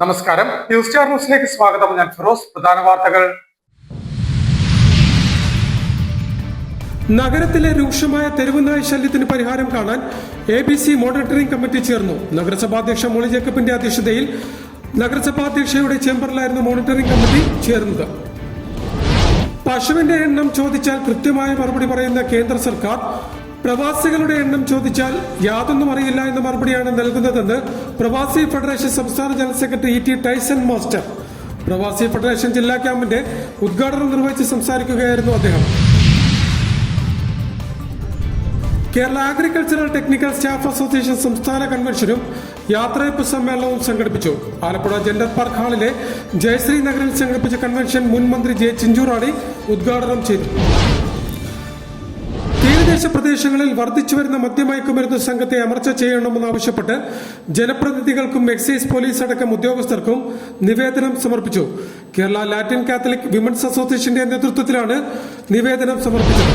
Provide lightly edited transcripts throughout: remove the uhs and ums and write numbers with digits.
നമസ്കാരം. News star ന്യൂസിലേക്ക് സ്വാഗതം. ഞാൻ ഫിറോസ്. പ്രധാന വാർത്തകൾ. നഗരത്തിലെ രൂക്ഷമായ തെരുവുനായ ശല്യത്തിന് പരിഹാരം കാണാൻ ABC മോണിറ്ററിംഗ് കമ്മിറ്റി ചേർന്നു. നഗരസഭാധ്യക്ഷ മോളി ജേക്കബിന്റെ അധ്യക്ഷതയിൽ നഗരസഭാധ്യക്ഷയുടെ ചേംബറിലായിരുന്നു മോണിറ്ററിംഗ് കമ്മിറ്റി ചേർന്നത്. പശുവിന്റെ എണ്ണം ചോദിച്ചാൽ കൃത്യമായ മറുപടി പറയുന്ന കേന്ദ്ര സർക്കാർ പ്രവാസികളുടെ എണ്ണം ചോദിച്ചാൽ യാതൊന്നും അറിയില്ല എന്ന മറുപടിയാണ് നൽകുന്നതെന്ന് പ്രവാസി ഫെഡറേഷൻ സംസ്ഥാന general secretary E.T. Tyson master പ്രവാസി ഫെഡറേഷൻ ജില്ലാ ക്യാമ്പിന്റെ ഉദ്ഘാടനം നിർവഹിച്ച് സംസാരിക്കുകയായിരുന്നു അദ്ദേഹം. Kerala agricultural technical staff association സംസ്ഥാന കൺവെൻഷനും യാത്രയപ്പ് സമ്മേളനവും സംഘടിപ്പിച്ചു. ആലപ്പുഴ ജെൻഡർ പാർക്ക് ഹാളിലെ ജയശ്രീ നഗറിൽ സംഘടിപ്പിച്ച കൺവെൻഷൻ മുൻ മന്ത്രി J. ചിഞ്ചുറാണി ഉദ്ഘാടനം ചെയ്തു. തീരദേശ പ്രദേശങ്ങളിൽ വർദ്ധിച്ചുവരുന്ന മദ്യമയക്കുമരുന്ന് സംഘത്തെ അമർച്ച ചെയ്യണമെന്നാവശ്യപ്പെട്ട് ജനപ്രതിനിധികൾക്കും എക്സൈസ് പോലീസ് അടക്കം ഉദ്യോഗസ്ഥർക്കും നിവേദനം സമർപ്പിച്ചു. കേരള ലാറ്റിൻ കാത്തലിക് വിമൻസ് അസോസിയേഷന്റെ നേതൃത്വത്തിലാണ് നിവേദനം സമർപ്പിച്ചത്.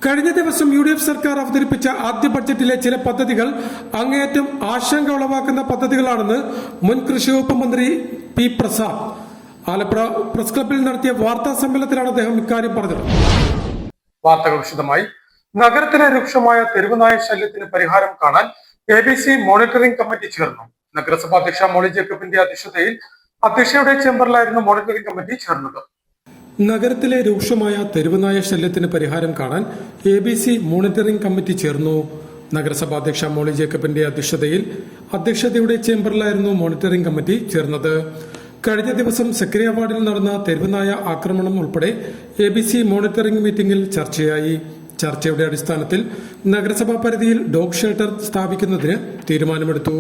കഴിഞ്ഞ ദിവസം UDF സർക്കാർ അവതരിപ്പിച്ച ആദ്യ ബഡ്ജറ്റിലെ ചില പദ്ധതികൾ അങ്ങേയറ്റം ആശങ്ക ഉളവാക്കുന്ന പദ്ധതികളാണെന്ന് മുൻ കൃഷി വകുപ്പ് മന്ത്രി P. പ്രസാദ് ആലപ്പുഴ പ്രസ് ക്ലബിൽ നടത്തിയ വാർത്താ സമ്മേളനത്തിലാണ് അദ്ദേഹം ഇക്കാര്യം പറഞ്ഞത്. വാർത്തകൾ വിശദമായി. നഗരത്തിലെ രൂക്ഷമായ തെരുവുനായ ശല്യത്തിന് പരിഹാരം കാണാൻ ABC മോണിറ്ററിംഗ് കമ്മിറ്റി ചേർന്നു. നഗരസഭാ അധ്യക്ഷ മോളി ജേക്കബിന്റെ അധ്യക്ഷതയിൽ അധ്യക്ഷയുടെ ചേംബറിലായിരുന്നു മോണിറ്ററിംഗ് കമ്മിറ്റി ചേർന്നത്. നഗരത്തിലെ രൂക്ഷമായ തെരുവുനായ ശല്യത്തിന് പരിഹാരം കാണാൻ ABC മോണിറ്ററിംഗ് കമ്മിറ്റി ചേർന്നു. നഗരസഭാ അധ്യക്ഷ മോളി ജേക്കബിന്റെ അധ്യക്ഷതയുടെ ചേംബറിലായിരുന്നു മോണിറ്ററിംഗ് കമ്മിറ്റി ചേർന്നത്. കഴിഞ്ഞ ദിവസം സെക്രട്ടറി വാർഡിൽ നടന്ന തെരുവുനായ ആക്രമണം ഉൾപ്പെടെ ABC മോണിറ്ററിംഗ് മീറ്റിംഗിൽ ചർച്ചയായി. ചർച്ചയുടെ അടിസ്ഥാനത്തിൽ നഗരസഭാ പരിധിയിൽ ഡോഗ് ഷെൽട്ടർ സ്ഥാപിക്കുന്നതിന് തീരുമാനമെടുത്തു.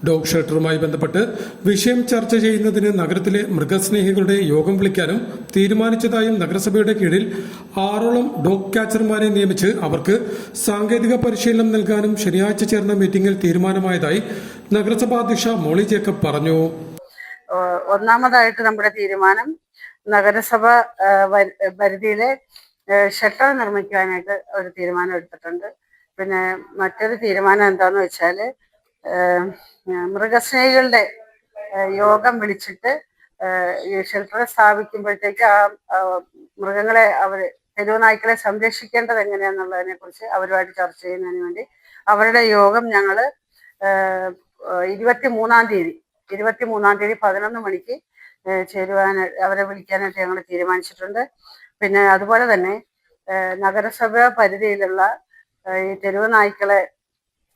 ഡോഗ് ഷെൽട്ടറുമായി ബന്ധപ്പെട്ട് വിഷയം ചർച്ച ചെയ്യുന്നതിന് നഗരത്തിലെ മൃഗസ്നേഹികളുടെ യോഗം വിളിക്കാനും തീരുമാനിച്ചതായും നഗരസഭയുടെ കീഴിൽ 6ഓളം ഡോഗ് ക്യാച്ചർമാരെ നിയമിച്ച് അവർക്ക് സാങ്കേതിക പരിശീലനം നൽകാനും ശനിയാഴ്ച ചേർന്ന മീറ്റിംഗിൽ തീരുമാനമായതായി നഗരസഭാ അധ്യക്ഷ മോളി ജേക്കബ് പറഞ്ഞു. ഒന്നാമതായിട്ട് നമ്മുടെ തീരുമാനം നഗരസഭ പരിധിയിലെ ഷട്ടർ നിർമ്മിക്കാനായിട്ട് ഒരു തീരുമാനം എടുത്തിട്ടുണ്ട്. പിന്നെ മറ്റൊരു തീരുമാനം എന്താന്ന് വെച്ചാൽ മൃഗസ്നേഹികളുടെ യോഗം വിളിച്ചിട്ട് ഈ ഷെൽട്ടർ സ്ഥാപിക്കുമ്പോഴത്തേക്ക് ആ മൃഗങ്ങളെ തെരുവ് നായ്ക്കളെ സംരക്ഷിക്കേണ്ടത് എങ്ങനെയാന്നുള്ളതിനെ കുറിച്ച് അവരുമായിട്ട് ചർച്ച ചെയ്യുന്നതിന് വേണ്ടി അവരുടെ യോഗം ഞങ്ങൾ 23-ാം തീയതി 11 മണിക്ക് അവരെ വിളിക്കാനായിട്ട് ഞങ്ങൾ തീരുമാനിച്ചിട്ടുണ്ട്. പിന്നെ അതുപോലെ തന്നെ നഗരസഭ പരിധിയിലുള്ള ഈ തെരുവ് നായ്ക്കളെ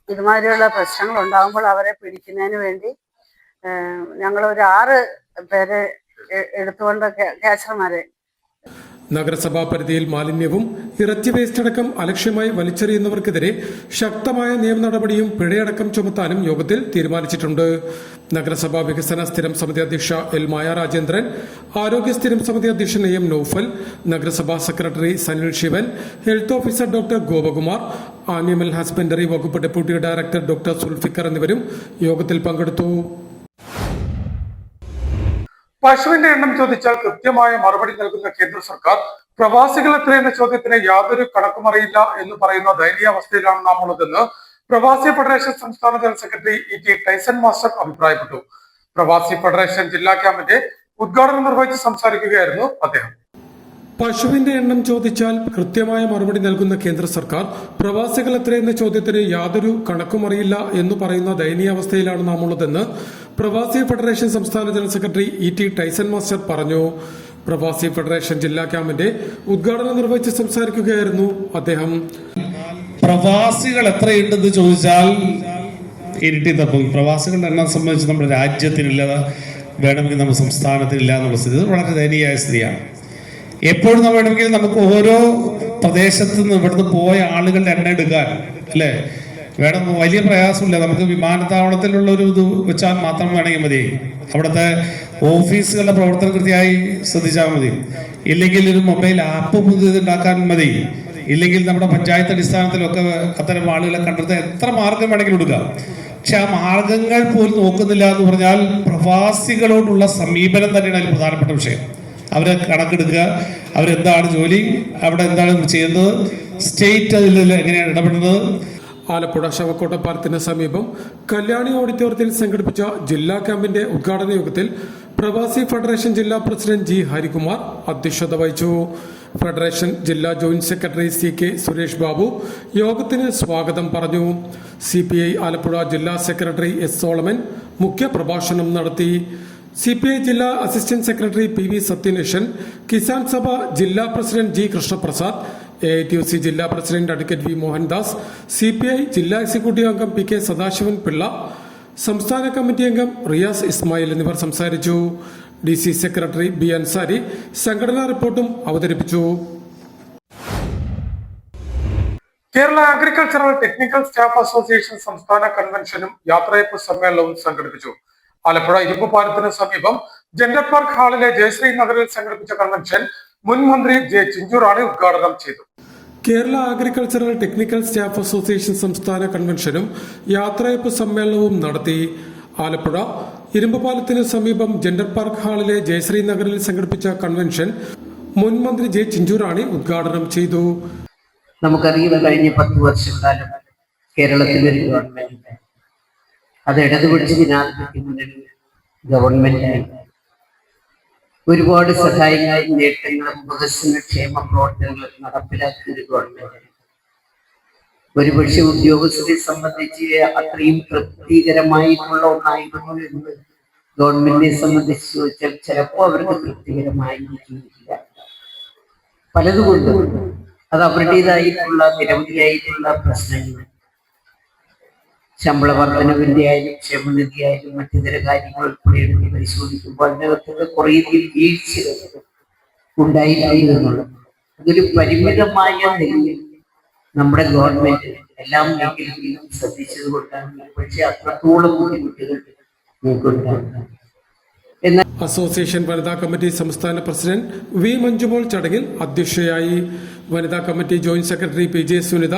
ഇതുമാതിരിയുള്ള പ്രശ്നങ്ങൾ ഉണ്ടാകുമ്പോൾ അവരെ പിടിക്കുന്നതിന് വേണ്ടി ഞങ്ങൾ ഒരു 6 പേരെ എടുത്തുകൊണ്ട് ക്യാച്ചർമാരെ നഗരസഭാ പരിധിയിൽ മാലിന്യവും ഇറച്ചി വേസ്റ്റ് അടക്കം അലക്ഷ്യമായി വലിച്ചെറിയുന്നവർക്കെതിരെ ശക്തമായ നിയമ നടപടിയും പിഴയടക്കം ചുമത്താനും യോഗത്തിൽ തീരുമാനിച്ചിട്ടുണ്ട്. നഗരസഭാ വികസന സ്ഥിരം സമിതി അധ്യക്ഷ L. മായ രാജേന്ദ്രൻ, ആരോഗ്യ സ്ഥിരം സമിതി അധ്യക്ഷൻ AM നൌഫൽ, നഗരസഭാ secretary Sanil Shivan, health officer doctor Gopakumar, animal husbandry വകുപ്പ് ഡെപ്യൂട്ടി ഡയറക്ടർ ഡോക്ടർ സുൽഫിക്കർ എന്നിവരും യോഗത്തിൽ പങ്കെടുത്തു. പശുവിന്റെ എണ്ണം ചോദിച്ചാൽ കൃത്യമായ മറുപടി നൽകുന്ന കേന്ദ്ര സർക്കാർ പ്രവാസികൾ എത്രയെന്ന ചോദ്യത്തിന് യാതൊരു കണക്കുമറിയില്ല എന്ന് പറയുന്ന ദയനീയാവസ്ഥയിലാണ് നാം ഉള്ളതെന്ന് പ്രവാസി ഫെഡറേഷൻ സംസ്ഥാന general secretary E.T. Tyson master അഭിപ്രായപ്പെട്ടു. പ്രവാസി ഫെഡറേഷൻ ജില്ലാ ക്യാമ്പിന്റെ ഉദ്ഘാടനം നിർവഹിച്ച് സംസാരിക്കുകയായിരുന്നു അദ്ദേഹം. പശുവിന്റെ എണ്ണം ചോദിച്ചാൽ കൃത്യമായ മറുപടി നൽകുന്ന കേന്ദ്ര സർക്കാർ പ്രവാസികൾ എത്രയെന്ന ചോദ്യത്തിന് യാതൊരു കണക്കുമറിയില്ല എന്ന് പറയുന്ന ദയനീയാവസ്ഥയിലാണ് നാം ഉള്ളതെന്ന് പ്രവാസി ഫെഡറേഷൻ സംസ്ഥാന general secretary E.T. Tyson master പറഞ്ഞു. പ്രവാസി ഫെഡറേഷൻ ജില്ലാ ക്യാമ്പിന്റെ ഉദ്ഘാടനം നിർവഹിച്ച് സംസാരിക്കുകയായിരുന്നു അദ്ദേഹം. പ്രവാസികൾ എത്രയുണ്ടെന്ന് ചോദിച്ചാൽ ഇരട്ടി തപ്പും. പ്രവാസികളുടെ എണ്ണം സംബന്ധിച്ച് നമ്മുടെ രാജ്യത്തിനില്ല, വേണമെങ്കിൽ നമ്മുടെ സംസ്ഥാനത്തിനില്ല എന്നുള്ള സ്ഥിതി വളരെ ദയനീയമായ സ്ഥിതിയാണ്. എപ്പോഴും നമ്മൾ വേണമെങ്കിൽ നമുക്ക് ഓരോ പ്രദേശത്ത് നിന്ന് ഇവിടുന്ന് പോയ ആളുകളുടെ എണ്ണം എടുക്കാൻ അല്ലേ വേണം, വലിയ പ്രയാസമില്ല. നമുക്ക് വിമാനത്താവളത്തിലുള്ള ഒരു ഇത് വെച്ചാൽ മാത്രം വേണമെങ്കിൽ മതി. അവിടുത്തെ ഓഫീസുകളുടെ പ്രവർത്തനം കൃത്യമായി ശ്രദ്ധിച്ചാൽ മതി. ഇല്ലെങ്കിൽ ഒരു മൊബൈൽ ആപ്പ് പുതിയതുണ്ടാക്കാൻ മതി. ഇല്ലെങ്കിൽ നമ്മുടെ പഞ്ചായത്ത് അടിസ്ഥാനത്തിലൊക്കെ അത്തരം ആളുകളെ കണ്ടെത്താൻ എത്ര മാർഗം വേണമെങ്കിലും എടുക്കാം. പക്ഷെ ആ മാർഗങ്ങൾ പോലും നോക്കുന്നില്ല എന്ന് പറഞ്ഞാൽ പ്രവാസികളോടുള്ള സമീപനം തന്നെയാണ് അതിൽ പ്രധാനപ്പെട്ട വിഷയം. അവരെ കണക്കെടുക്കുക, അവരെന്താണ് ജോലി, അവിടെ എന്താണ് ചെയ്യുന്നത്, സ്റ്റേറ്റ് അതിൽ എങ്ങനെയാണ് ഇടപെടുന്നത്. ആലപ്പുഴ ശവക്കോട്ട പാലത്തിന് സമീപം കല്യാണി ഓഡിറ്റോറിയത്തിൽ സംഘടിപ്പിച്ച ജില്ലാ ക്യാമ്പിന്റെ ഉദ്ഘാടന യോഗത്തിൽ പ്രവാസി ഫെഡറേഷൻ ജില്ലാ പ്രസിഡന്റ് ജി ഹരികുമാർ അധ്യക്ഷത വഹിച്ചു. ഫെഡറേഷൻ ജില്ലാ joint secretary CK Suresh Babu യോഗത്തിന് സ്വാഗതം പറഞ്ഞു. CPI ആലപ്പുഴ ജില്ലാ സെക്രട്ടറി S സോളമൻ മുഖ്യ പ്രഭാഷണം നടത്തി. CPI ജില്ലാ assistant secretary PV Sathyaneshan, Kisan Sabha ജില്ലാ പ്രസിഡന്റ് G കൃഷ്ണപ്രസാദ്, AITUC ജില്ലാ president advocate V Mohandas, CPI ജില്ലാ എക്സിക്യൂട്ടീവ് അംഗം PK സദാശിവൻ പിള്ള, സംസ്ഥാന കമ്മിറ്റി അംഗം റിയാസ് ഇസ്മായിൽ എന്നിവർ സംസാരിച്ചു. DC സെക്രട്ടറി B അൻസാരി സംഘടനാ റിപ്പോർട്ടും അവതരിപ്പിച്ചു. Kerala agricultural technical staff association സംസ്ഥാന കൺവെൻഷനും യാത്രയപ്പ് സമ്മേളനവും സംഘടിപ്പിച്ചു. ആലപ്പുഴ ഇരുമ്പുപാലത്തിന് സമീപം ജെൻഡർ പാർക്ക് ഹാളിലെ ജയശ്രീ നഗറിൽ സംഘടിപ്പിച്ച കൺവെൻഷൻ മുൻ മന്ത്രി J ചിഞ്ചുറാണി ഉദ്ഘാടനം ചെയ്തു. Kerala agricultural technical staff association സംസ്ഥാന കൺവെൻഷനും യാത്രയപ്പ് സമ്മേളനവും നടത്തി. ആലപ്പുഴ ഇരുമ്പുപാലത്തിന് സമീപം ജെൻഡർ പാർക്ക് ഹാളിലെ ജയശ്രീ നഗറിൽ സംഘടിപ്പിച്ച കൺവെൻഷൻ മുൻ മന്ത്രി J ചിഞ്ചുറാണി ഉദ്ഘാടനം ചെയ്തു. നമുക്കറിയാം, കഴിഞ്ഞ 10 വർഷക്കാലം കേരളത്തിലൊരു ഗവൺമെന്റ്, അത് ഇടതുപക്ഷ ജനാധിപത്യ മുന്നണി ഗവൺമെന്റായി ഒരുപാട് സഹായങ്ങളും നേട്ടങ്ങളും വികസന ക്ഷേമ പ്രവർത്തനങ്ങൾ നടപ്പിലാക്കിയ ഒരു ഗവൺമെന്റ്. ഒരുപക്ഷെ ഉദ്യോഗസ്ഥരെ സംബന്ധിച്ച് അത്രയും തൃപ്തികരമായിട്ടുള്ള ഒന്നായിരുന്നു എന്ന് ഗവൺമെന്റിനെ സംബന്ധിച്ച് ചോദിച്ചാൽ ചിലപ്പോൾ അവർക്ക് തൃപ്തികരമായിരിക്കില്ല. പലതുകൊണ്ടും അത് അവരുടേതായിട്ടുള്ള നിരവധിയായിട്ടുള്ള പ്രശ്നങ്ങൾ, ശമ്പള വർധനവിന്റെ ആയാലും ക്ഷേമനിധി ആയാലും മറ്റിതര കാര്യങ്ങൾ ഉൾപ്പെടെ പരിശോധിക്കുമ്പോൾ അതിനകത്തൊക്കെ കുറേയധികം വീഴ്ചകൾ ഉണ്ടായിട്ടുണ്ട് എന്നുള്ളത്. അതൊരു പരിമിതമായ നിലയിൽ നമ്മുടെ ഗവൺമെന്റ് എല്ലാ മേഖലകളിലും ശ്രദ്ധിച്ചത് കൊണ്ടാണ് പക്ഷേ അത്രത്തോളം ബുദ്ധിമുട്ടുകൾ നമുക്കുണ്ടാകുന്നത്. അസോസിയേഷൻ വനിതാ കമ്മിറ്റി സംസ്ഥാന പ്രസിഡന്റ് V മഞ്ജുമോൾ ചടങ്ങിൽ അധ്യക്ഷയായി. വനിതാ committee joint secretary PJ Sunitha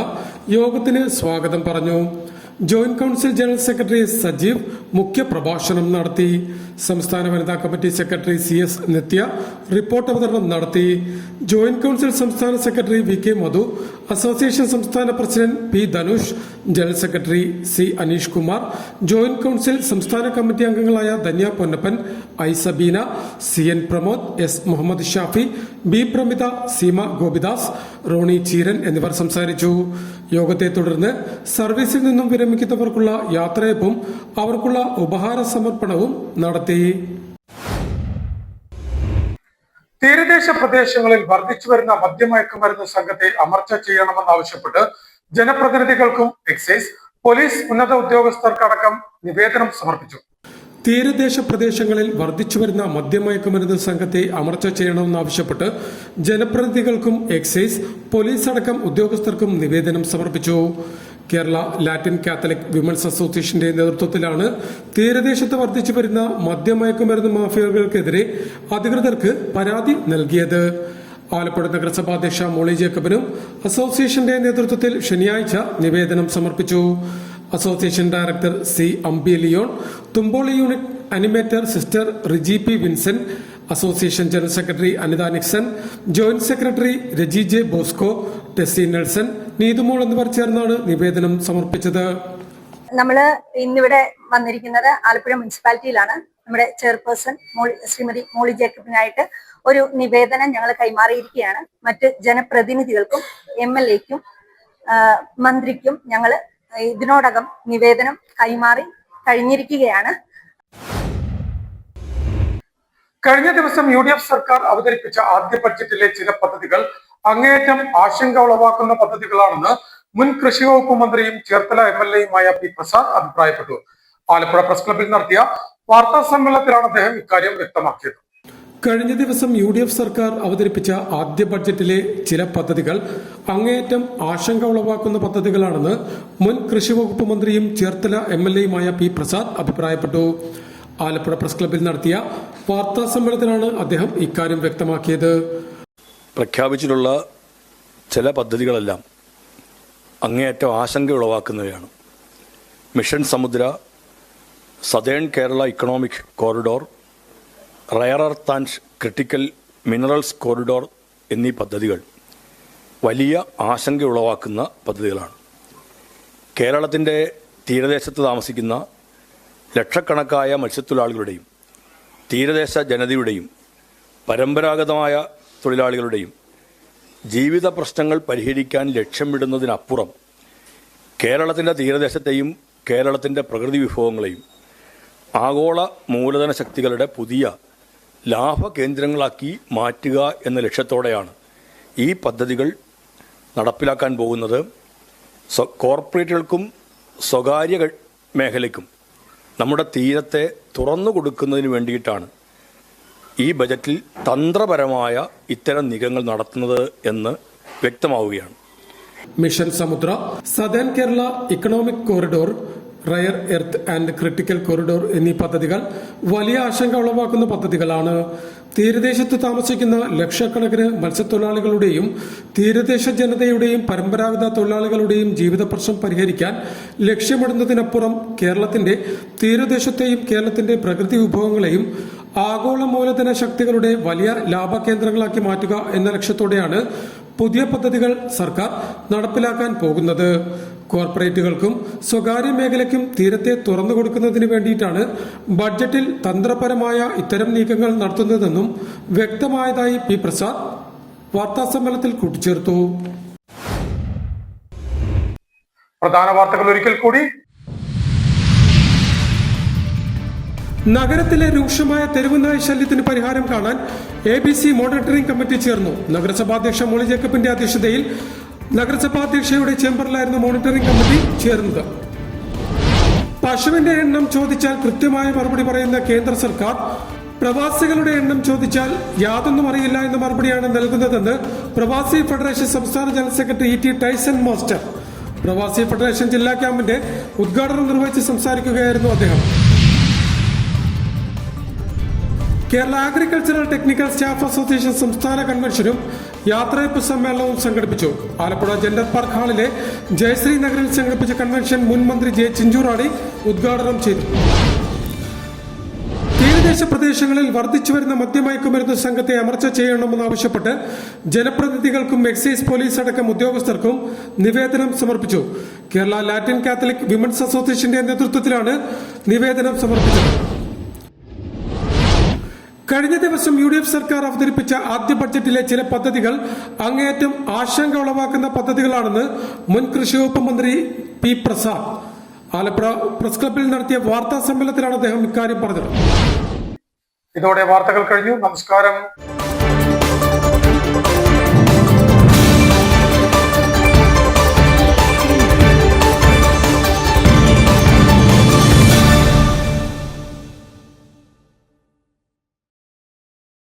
യോഗത്തിന് സ്വാഗതം പറഞ്ഞു. Joint council general secretary Sajeev മുഖ്യ പ്രഭാഷണം നടത്തി. സംസ്ഥാന വനിതാ committee secretary CS Nithya report അവതരണം നടത്തി. ജോയിന്റ് കൌൺസിൽ സംസ്ഥാന സെക്രട്ടറി VK മധു, അസോസിയേഷൻ സംസ്ഥാന president P Dhanush, general secretary C Aneesh Kumar, joint council സംസ്ഥാന കമ്മിറ്റി അംഗങ്ങളായ Dhanya Ponnappan, I Sabeena, CN Pramod, S Muhammad Shafi, B Pramitha, Seema Gopidas, Roni Cheeran എന്നിവർ സംസാരിച്ചു. യോഗത്തെ തുടർന്ന് സർവീസിൽ നിന്നും വിരമിക്കുന്നവർക്കുള്ള യാത്രയപ്പും അവർക്കുള്ള ഉപഹാര സമർപ്പണവും നടത്തി. തീരദേശ പ്രദേശങ്ങളിൽ വർദ്ധിച്ചുവരുന്ന മദ്യമയക്കുമരുന്ന് സംഘത്തെ അമർച്ച ചെയ്യണമെന്നാവശ്യപ്പെട്ട് ജനപ്രതിനിധികൾക്കും എക്സൈസ്, പോലീസ് ഉന്നത ഉദ്യോഗസ്ഥർക്കടക്കം നിവേദനം സമർപ്പിച്ചു. തീരദേശ പ്രദേശങ്ങളിൽ വർദ്ധിച്ചുവരുന്ന മദ്യമയക്കുമരുന്ന് സംഘത്തെ അമർച്ച ചെയ്യണമെന്നാവശ്യപ്പെട്ട് ജനപ്രതിനിധികൾക്കും എക്സൈസ്, പോലീസ് അടക്കം ഉദ്യോഗസ്ഥർക്കും നിവേദനം സമർപ്പിച്ചു. കേരള ലാറ്റിൻ കാത്തലിക് വിമൻസ് അസോസിയേഷന്റെ നേതൃത്വത്തിലാണ് തീരദേശത്ത് വർദ്ധിച്ചു വരുന്ന മദ്യമയക്കുമരുന്ന് മാഫിയകൾക്കെതിരെ അധികൃതർക്ക് പരാതി നൽകിയത്. ആലപ്പുഴ നഗരസഭാധ്യക്ഷ മോളി ജേക്കബിനും അസോസിയേഷന്റെ നേതൃത്വത്തിൽ ശനിയാഴ്ച നിവേദനം സമർപ്പിച്ചു. Association director C Ambi Leon, Thumpoly unit animator sister Riji P Vincent, association general secretary Anitha Nixon, joint secretary Raji J Bosco, Tessy Nelson, Neethumol എന്നിവർ ചേർന്നാണ് നിവേദനം സമർപ്പിച്ചത്. നമ്മള് ഇന്നിവിടെ വന്നിരിക്കുന്നത് ആലപ്പുഴ മുനിസിപ്പാലിറ്റിയിലാണ്. നമ്മുടെ ചെയർപേഴ്സൺ ശ്രീമതി മോളി ജേക്കബിനായിട്ട് ഒരു നിവേദനം ഞങ്ങൾ കൈമാറിയിരിക്കുകയാണ്. മറ്റ് ജനപ്രതിനിധികൾക്കും MLA-ക്കും മന്ത്രിക്കും ഞങ്ങൾ ഇതിനോടകം നിവേദനം കൈമാറി കഴിഞ്ഞിരിക്കുകയാണ്. കഴിഞ്ഞ ദിവസം UDF സർക്കാർ അവതരിപ്പിച്ച ആദ്യ ബഡ്ജറ്റിലെ ചില പദ്ധതികൾ അങ്ങേയറ്റം ആശങ്ക ഉളവാക്കുന്ന പദ്ധതികളാണെന്ന് മുൻ കൃഷി വകുപ്പ് മന്ത്രിയും ചേർത്തല MLA-യുമായ P പ്രസാദ് അഭിപ്രായപ്പെട്ടു. ആലപ്പുഴ പ്രസ് ക്ലബിൽ നടത്തിയ വാർത്താ സമ്മേളനത്തിലാണ് അദ്ദേഹം ഇക്കാര്യം വ്യക്തമാക്കിയത്. കഴിഞ്ഞ ദിവസം UDF സർക്കാർ അവതരിപ്പിച്ച ആദ്യ ബഡ്ജറ്റിലെ ചില പദ്ധതികൾ അങ്ങേയറ്റം ആശങ്ക ഉളവാക്കുന്ന പദ്ധതികളാണെന്ന് മുൻ കൃഷി വകുപ്പ് മന്ത്രിയും ചേർത്തല MLA-യുമായ P പ്രസാദ് അഭിപ്രായപ്പെട്ടു. ആലപ്പുഴ പ്രസ് ക്ലബിൽ നടത്തിയ വാർത്താ സമ്മേളനത്തിലാണ് അദ്ദേഹം ഇക്കാര്യം വ്യക്തമാക്കിയത്. പ്രഖ്യാപിച്ചിട്ടുള്ള ചില പദ്ധതികളെല്ലാം അങ്ങേയറ്റം ആശങ്ക ഉളവാക്കുന്നവയാണ്. മിഷൻ സമുദ്ര, southern Kerala economic corridor, rare earth and critical minerals corridor എന്നീ പദ്ധതികൾ വലിയ ആശങ്ക ഉളവാക്കുന്ന പദ്ധതികളാണ്. കേരളത്തിൻ്റെ തീരദേശത്ത് താമസിക്കുന്ന ലക്ഷക്കണക്കായ മത്സ്യത്തൊഴിലാളികളുടെയും തീരദേശ ജനതയുടെയും പരമ്പരാഗതമായ തൊഴിലാളികളുടെയും ജീവിത പ്രശ്നങ്ങൾ പരിഹരിക്കാൻ ലക്ഷ്യമിടുന്നതിനപ്പുറം കേരളത്തിൻ്റെ തീരദേശത്തെയും കേരളത്തിൻ്റെ പ്രകൃതി വിഭവങ്ങളെയും ആഗോള മൂലധന ശക്തികളുടെ പുതിയ ലാഭകേന്ദ്രങ്ങളാക്കി മാറ്റുക എന്ന ലക്ഷ്യത്തോടെയാണ് ഈ പദ്ധതികൾ നടപ്പിലാക്കാൻ പോകുന്നത്. കോർപ്പറേറ്റുകൾക്കും സ്വകാര്യ മേഖലയ്ക്കും നമ്മുടെ തീരത്തെ തുറന്നു കൊടുക്കുന്നതിന് വേണ്ടിയിട്ടാണ് ഈ ബജറ്റിൽ തന്ത്രപരമായ ഇത്തരം നീക്കങ്ങൾ നടത്തുന്നത് എന്ന് വ്യക്തമാവുകയാണ്. മിഷൻ സമുദ്ര, southern Kerala economic corridor, rare earth and critical corridor എന്നീ പദ്ധതികൾ വലിയ ആശങ്ക ഉളവാക്കുന്ന പദ്ധതികളാണ്. തീരദേശത്ത് താമസിക്കുന്ന ലക്ഷക്കണക്കിന് മത്സ്യത്തൊഴിലാളികളുടെയും തീരദേശ ജനതയുടെയും പരമ്പരാഗത തൊഴിലാളികളുടെയും ജീവിത പ്രശ്നം പരിഹരിക്കാൻ ലക്ഷ്യമിടുന്നതിനപ്പുറം കേരളത്തിന്റെ തീരദേശത്തെയും കേരളത്തിന്റെ പ്രകൃതി വിഭവങ്ങളെയും ആഗോള മൂലധന ശക്തികളുടെ വലിയ ലാഭകേന്ദ്രങ്ങളാക്കി മാറ്റുക എന്ന ലക്ഷ്യത്തോടെയാണ് പുതിയ പദ്ധതികൾ സർക്കാർ നടപ്പിലാക്കാൻ പോകുന്നത്. കോർപ്പറേറ്റുകൾക്കും സ്വകാര്യ മേഖലയ്ക്കും തീരത്തെ തുറന്നു കൊടുക്കുന്നതിന് വേണ്ടിയിട്ടാണ് ബഡ്ജറ്റിൽ തന്ത്രപരമായ ഇത്തരം നീക്കങ്ങൾ നടത്തുന്നതെന്നും വ്യക്തമായതായി പി പ്രസാദ് വാർത്താസമ്മേളനത്തിൽ കൂട്ടിച്ചേർത്തു. പ്രധാന വാർത്തകൾ ഒരിക്കൽ കൂടി. നഗരത്തിലെ രൂക്ഷമായ തെരുവുനായ ശല്യത്തിന് പരിഹാരം കാണാൻ ABC മോണിറ്ററിംഗ് കമ്മിറ്റി ചേർന്നു. നഗരസഭാധ്യക്ഷ മോളി ജേക്കബിന്റെ അധ്യക്ഷതയിൽ നഗരസഭാധ്യക്ഷയുടെ ചേംബറിലായിരുന്നു മോണിറ്ററിംഗ് കമ്മിറ്റി ചേർന്നത്. പശുവിന്റെ എണ്ണം ചോദിച്ചാൽ കൃത്യമായ മറുപടി പറയുന്ന കേന്ദ്ര സർക്കാർ പ്രവാസികളുടെ എണ്ണം ചോദിച്ചാൽ യാതൊന്നും അറിയില്ല എന്ന മറുപടിയാണ് നൽകുന്നതെന്ന് പ്രവാസി ഫെഡറേഷൻ സംസ്ഥാന general secretary E.T. Tyson master പ്രവാസി ഫെഡറേഷൻ ജില്ലാ ക്യാമ്പിന്റെ ഉദ്ഘാടനം നിർവഹിച്ച് സംസാരിക്കുകയായിരുന്നു അദ്ദേഹം. Kerala agricultural technical staff association സംസ്ഥാന കൺവെൻഷനും യാത്രയപ്പ് സമ്മേളനവും സംഘടിപ്പിച്ചു. ആലപ്പുഴ ജെൻഡർ പാർക്ക് ഹാളിലെ ജയശ്രീ നഗറിൽ സംഘടിപ്പിച്ച കൺവെൻഷൻ മുൻ മന്ത്രി J. ചിഞ്ചുറാണി ഉദ്ഘാടനം ചെയ്തു. തീരദേശ പ്രദേശങ്ങളിൽ വർദ്ധിച്ചുവരുന്ന മദ്യമയക്കുമരുന്ന് സംഘത്തെ അമർച്ച ചെയ്യണമെന്നാവശ്യപ്പെട്ട് ജനപ്രതിനിധികൾക്കും എക്സൈസ് പോലീസ് അടക്കം ഉദ്യോഗസ്ഥർക്കും നിവേദനം സമർപ്പിച്ചു. കേരള ലാറ്റിൻ കാത്തലിക് വിമൻസ് അസോസിയേഷന്റെ നേതൃത്വത്തിലാണ് നിവേദനം സമർപ്പിച്ചത്. കഴിഞ്ഞ ദിവസം UDF സർക്കാർ അവതരിപ്പിച്ച ആദ്യ ബഡ്ജറ്റിലെ ചില പദ്ധതികൾ അങ്ങേയറ്റം ആശങ്ക ഉളവാക്കുന്ന പദ്ധതികളാണെന്ന് മുൻ കൃഷി വകുപ്പ് മന്ത്രി പി പ്രസാദ് ആലപ്പുഴ പ്രസ് ക്ലബിൽ നടത്തിയ വാർത്താ സമ്മേളനത്തിലാണ് അദ്ദേഹം ഇക്കാര്യം പറഞ്ഞത്. ഇതോടെ വാർത്തകൾ കഴിഞ്ഞു. നമസ്കാരം.